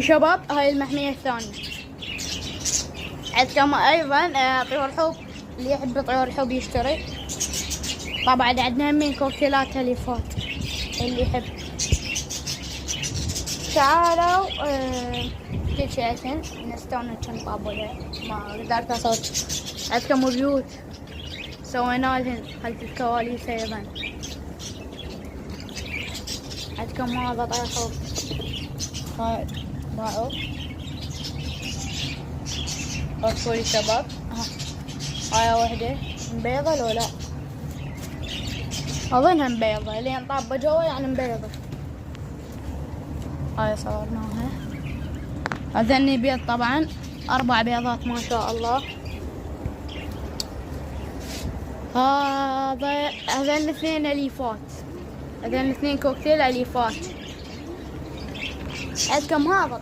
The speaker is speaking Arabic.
شباب هاي المحمية الثانية. عندكم ايضا طيور الحب، اللي يحب طيور الحب يشتري. طبعا عندنا من كوكتيلات تليفات اللي يحب. تعالوا كل شيء عشان نستونا كم طابولة ما قدرت اصوت. عندكم بيوت سوينا لهن خلف الكواليس ايضا. عندكم هذا طيور حب هاي باعوا اصولي شباب. هاي وحدة مبيضة لو لا اظنها مبيضة لين طابة جوا يعني مبيضة. هاي صورناها. هذني بيض طبعا 4 بيضات ما شاء الله. هذن 2 اليفات، هذن 2 كوكتيل اليفات. عندكم هذا